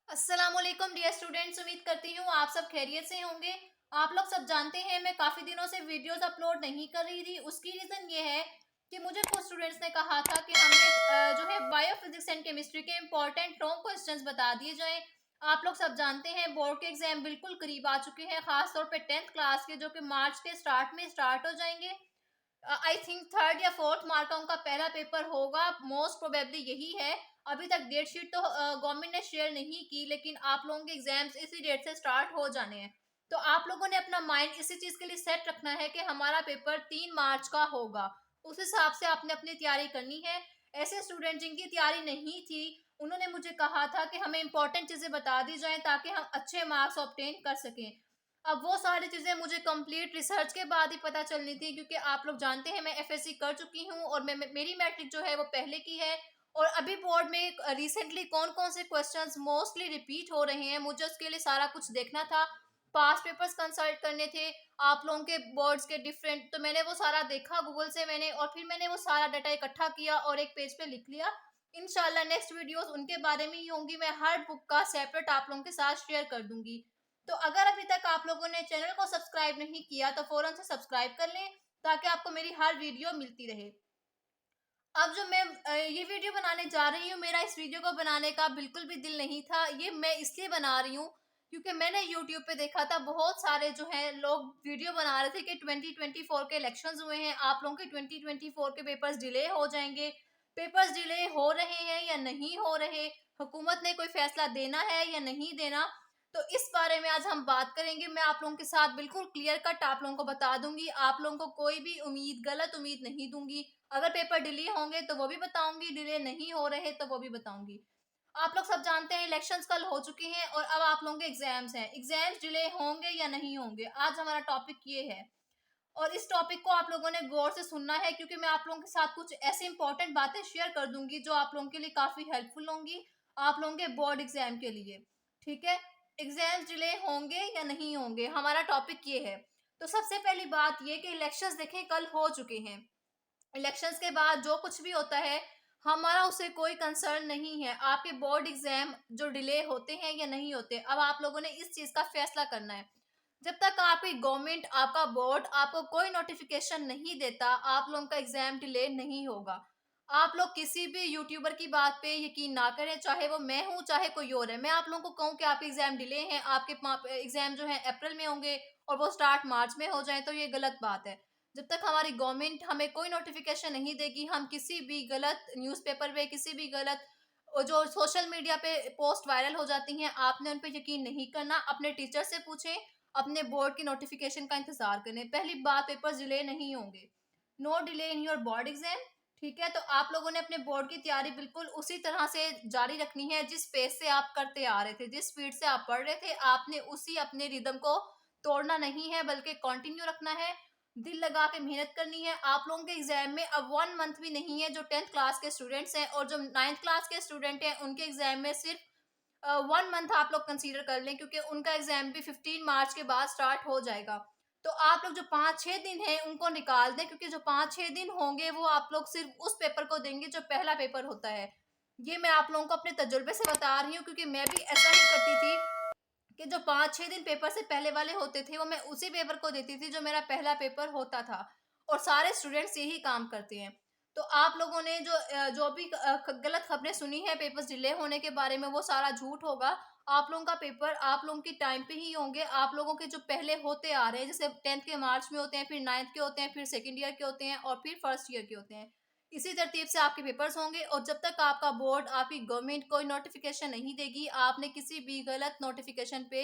अस्सलामुअलैकुम dear students, उम्मीद करती हूँ आप सब खैरियत से होंगे। आप लोग सब जानते हैं मैं काफ़ी दिनों से वीडियोस अपलोड नहीं कर रही थी। उसकी रीज़न ये है कि मुझे कुछ स्टूडेंट्स ने कहा था कि हमें जो है बायोफिजिक्स एंड केमिस्ट्री के इंपॉर्टेंट लॉन्ग क्वेश्चंस बता दिए जाएं। आप लोग सब जानते हैं बोर्ड के एग्जाम बिल्कुल करीब आ चुके हैं, खासतौर पर 10th क्लास के जो कि मार्च के स्टार्ट में स्टार्ट हो जाएंगे। आई थिंक थर्ड या फोर्थ मार्क का उनका पहला पेपर होगा, मोस्ट प्रोबेबली यही है। अभी तक डेट शीट तो गवर्नमेंट ने शेयर नहीं की, लेकिन आप लोगों के एग्जाम्स इसी डेट से स्टार्ट हो जाने हैं। तो आप लोगों ने अपना माइंड इसी चीज के लिए सेट रखना है कि हमारा पेपर 3 मार्च का होगा। उस हिसाब से आपने अपनी तैयारी करनी है। ऐसे स्टूडेंट जिनकी तैयारी नहीं थी, उन्होंने मुझे कहा था कि हमें इंपॉर्टेंट चीजें बता दी जाएं ताकि हम अच्छे मार्क्स ऑब्टेन कर सकें। अब वो सारी चीज़ें मुझे कंप्लीट रिसर्च के बाद ही पता चलनी थी, क्योंकि आप लोग जानते हैं मैं एफएससी कर चुकी हूँ और मेरी मैट्रिक जो है वो पहले की है। और अभी बोर्ड में रिसेंटली कौन कौन से क्वेश्चंस मोस्टली रिपीट हो रहे हैं, मुझे उसके लिए सारा कुछ देखना था। पास्ट पेपर्स कंसल्ट करने थे आप लोगों के बोर्ड्स के डिफरेंट, तो मैंने वो सारा देखा गूगल से मैंने, और फिर मैंने वो सारा डाटा इकट्ठा किया और एक पेज पे लिख लिया। इंशाल्लाह नेक्स्ट वीडियोस उनके बारे में ही होंगी। मैं हर बुक का सेपरेट आप लोगों के साथ शेयर कर दूंगी। तो अगर अभी तक आप लोगों ने चैनल को सब्सक्राइब नहीं किया तो फौरन से सब्सक्राइब कर लें ताकि आपको मेरी हर वीडियो मिलती रहे। अब जो मैं ये वीडियो बनाने जा रही हूँ, मेरा इस वीडियो को बनाने का बिल्कुल भी दिल नहीं था। ये मैं इसलिए बना रही हूँ क्योंकि मैंने यूट्यूब पे देखा था बहुत सारे जो है लोग वीडियो बना रहे थे कि 2024 के इलेक्शंस हुए हैं, आप लोगों के 2024 के पेपर्स डिले हो जाएंगे। पेपर्स डिले हो रहे हैं या नहीं हो रहे, हुकूमत ने कोई फैसला देना है या नहीं देना, तो इस बारे में आज हम बात करेंगे। मैं आप लोगों के साथ बिल्कुल क्लियर कट आप लोगों को बता दूंगी, आप लोगों को कोई भी गलत उम्मीद नहीं दूंगी। अगर पेपर डिले होंगे तो वो भी बताऊंगी, डिले नहीं हो रहे तो वो भी बताऊंगी। आप लोग सब जानते हैं इलेक्शंस कल हो चुके हैं और अब आप लोगों के एग्जाम्स हैं। एग्जाम्स डिले होंगे या नहीं होंगे, आज हमारा टॉपिक ये है। और इस टॉपिक को आप लोगों ने गौर से सुनना है, क्योंकि मैं आप लोगों के साथ कुछ ऐसी इंपॉर्टेंट बातें शेयर कर दूंगी जो आप लोगों के लिए काफी हेल्पफुल होंगी, आप लोगों के बोर्ड एग्जाम के लिए। ठीक है, एग्जाम्स डिले होंगे या नहीं होंगे, हमारा टॉपिक ये है। तो सबसे पहली बात ये कि इलेक्शंस देखें कल हो चुके हैं। इलेक्शंस के बाद जो कुछ भी होता है हमारा उससे कोई कंसर्न नहीं है। आपके बोर्ड एग्जाम जो डिले होते हैं या नहीं होते, अब आप लोगों ने इस चीज का फैसला करना है। जब तक आपकी गवर्नमेंट, आपका बोर्ड आपको कोई नोटिफिकेशन नहीं देता, आप लोगों का एग्जाम डिले नहीं होगा। आप लोग किसी भी यूट्यूबर की बात पे यकीन ना करें, चाहे वो मैं हूं चाहे कोई और है। मैं आप लोगों को कहूं कि आपके एग्जाम डिले हैं, आपके एग्जाम जो है अप्रैल में होंगे और वो स्टार्ट मार्च में हो जाए, तो ये गलत बात है। जब तक हमारी गवर्नमेंट हमें कोई नोटिफिकेशन नहीं देगी, हम किसी भी गलत न्यूज़पेपर पे, किसी भी गलत और जो सोशल मीडिया पे पोस्ट वायरल हो जाती हैं, आपने उन पे यकीन नहीं करना। अपने टीचर से पूछें, अपने बोर्ड की नोटिफिकेशन का इंतजार करें। पहली बात, पेपर डिले नहीं होंगे। No delay in your board exam. ठीक है, तो आप लोगों ने अपने बोर्ड की तैयारी बिल्कुल उसी तरह से जारी रखनी है जिस पेस से आप करते आ रहे थे, जिस स्पीड से आप पढ़ रहे थे, आपने उसी अपने रिदम को तोड़ना नहीं है बल्कि कंटिन्यू रखना है। दिल लगा के मेहनत करनी है। आप लोगों के एग्जाम में अब 1 मंथ भी नहीं है। जो 10th क्लास के स्टूडेंट्स हैं और जो 9th क्लास के स्टूडेंट हैं, उनके एग्जाम में सिर्फ 1 मंथ आप लोग कंसीडर कर लें, क्योंकि उनका एग्जाम भी 15 मार्च के बाद स्टार्ट हो जाएगा। तो आप लोग जो 5-6 दिन हैं उनको निकाल दें, क्योंकि जो 5-6 दिन होंगे वो आप लोग सिर्फ उस पेपर को देंगे जो पहला पेपर होता है। ये मैं आप लोगों को अपने तजुर्बे से बता रही हूँ, क्योंकि मैं भी ऐसा ही करती थी कि जो 5-6 दिन पेपर से पहले वाले होते थे वो मैं उसी पेपर को देती थी जो मेरा पहला पेपर होता था। और सारे स्टूडेंट्स यही काम करते हैं। तो आप लोगों ने जो भी गलत खबरें सुनी है पेपर्स डिले होने के बारे में, वो सारा झूठ होगा। आप लोगों का पेपर आप लोगों के टाइम पे ही होंगे। आप लोगों के जो पहले होते आ रहे हैं, जैसे 10th के मार्च में होते हैं, फिर 9th के होते हैं, फिर सेकेंड ईयर के होते हैं और फिर फर्स्ट ईयर के होते हैं। इसी तरतीब से आपके पेपर्स होंगे। और जब तक आपका बोर्ड, आपकी गवर्नमेंट कोई नोटिफिकेशन नहीं देगी, आपने किसी भी गलत नोटिफिकेशन पे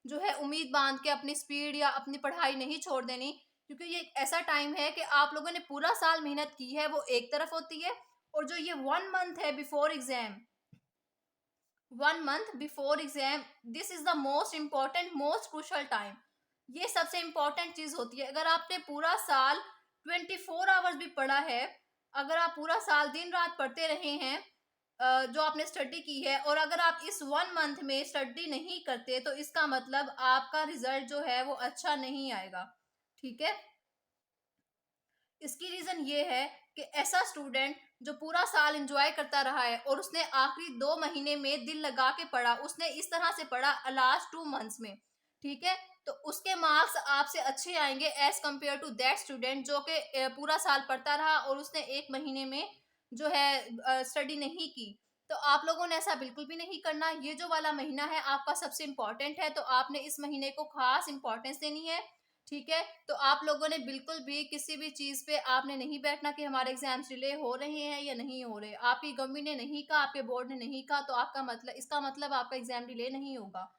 जो है उम्मीद बांध के अपनी स्पीड या अपनी पढ़ाई नहीं छोड़ देनी। क्योंकि ये एक ऐसा टाइम है कि आप लोगों ने पूरा साल मेहनत की है, वो एक तरफ होती है। और जो ये 1 मंथ है before exam, 1 month before exam, this is the most important, most crucial time. ये सबसे इंपॉर्टेंट चीज होती है। अगर आपने पूरा साल 24 आवर्स भी पढ़ा है, अगर आप पूरा साल दिन रात पढ़ते रहे हैं, जो आपने स्टडी की है, और अगर आप इस 1 मंथ में स्टडी नहीं करते, तो इसका मतलब आपका रिजल्ट जो है वो अच्छा नहीं आएगा। ठीक है, इसकी रीजन ये है कि ऐसा स्टूडेंट जो पूरा साल एंजॉय करता रहा है और उसने आखिरी 2 महीने में दिल लगा के पढ़ा, उसने इस तरह से पढ़ा लास्ट 2 मंथ्स में, ठीक है, तो उसके मार्क्स आपसे अच्छे आएंगे as compare to that student जो कि पूरा साल पढ़ता रहा और उसने 1 महीने में जो है स्टडी नहीं की। तो आप लोगों ने ऐसा बिल्कुल भी नहीं करना। ये जो वाला महीना है आपका सबसे इम्पोर्टेंट है, तो आपने इस महीने को खास इंपॉर्टेंस देनी है, ठीक है। तो आप लोगों ने बिल्कुल भी किसी भी चीज पे आपने नहीं बैठना कि हमारे एग्जाम्स डिले हो रहे हैं या नहीं हो रहे। आपकी गवर्नमेंट ने नहीं कहा, आपके बोर्ड ने नहीं कहा, तो आपका मतलब, इसका मतलब आपका एग्जाम डिले नहीं होगा।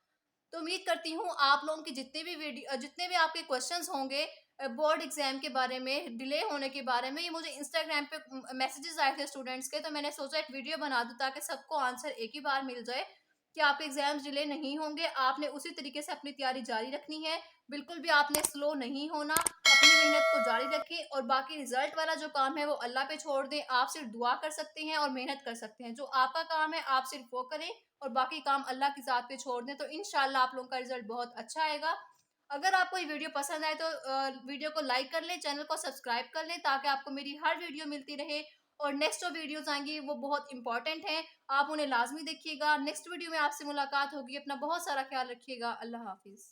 तो उम्मीद करती हूँ आप लोगों की जितने भी आपके क्वेश्चंस होंगे बोर्ड एग्जाम के बारे में, डिले होने के बारे में, ये मुझे इंस्टाग्राम पे मैसेजेस आए थे स्टूडेंट्स के, तो मैंने सोचा एक वीडियो बना दूं ताकि सबको आंसर एक ही बार मिल जाए कि आपके एग्जाम्स डिले नहीं होंगे। आपने उसी तरीके से अपनी तैयारी जारी रखनी है, बिल्कुल भी आपने स्लो नहीं होना, अपनी मेहनत को जारी रखें और बाकी रिजल्ट वाला जो काम है वो अल्लाह पे छोड़ दें। आप सिर्फ दुआ कर सकते हैं और मेहनत कर सकते हैं, जो आपका काम है आप सिर्फ वो करें और बाकी काम अल्लाह की ज़ात पे छोड़ दें, तो इंशाल्लाह आप लोगों का रिजल्ट बहुत अच्छा आएगा। अगर आपको ये वीडियो पसंद आए तो वीडियो को लाइक कर लें, चैनल को सब्सक्राइब कर लें ताकि आपको मेरी हर वीडियो मिलती रहे और नेक्स्ट जो वीडियोस आएंगी वो बहुत इंपॉर्टेंट हैं, आप उन्हें लाजमी देखिएगा। नेक्स्ट वीडियो में आपसे मुलाकात होगी। अपना बहुत सारा ख्याल रखिएगा। अल्लाह हाफिज़।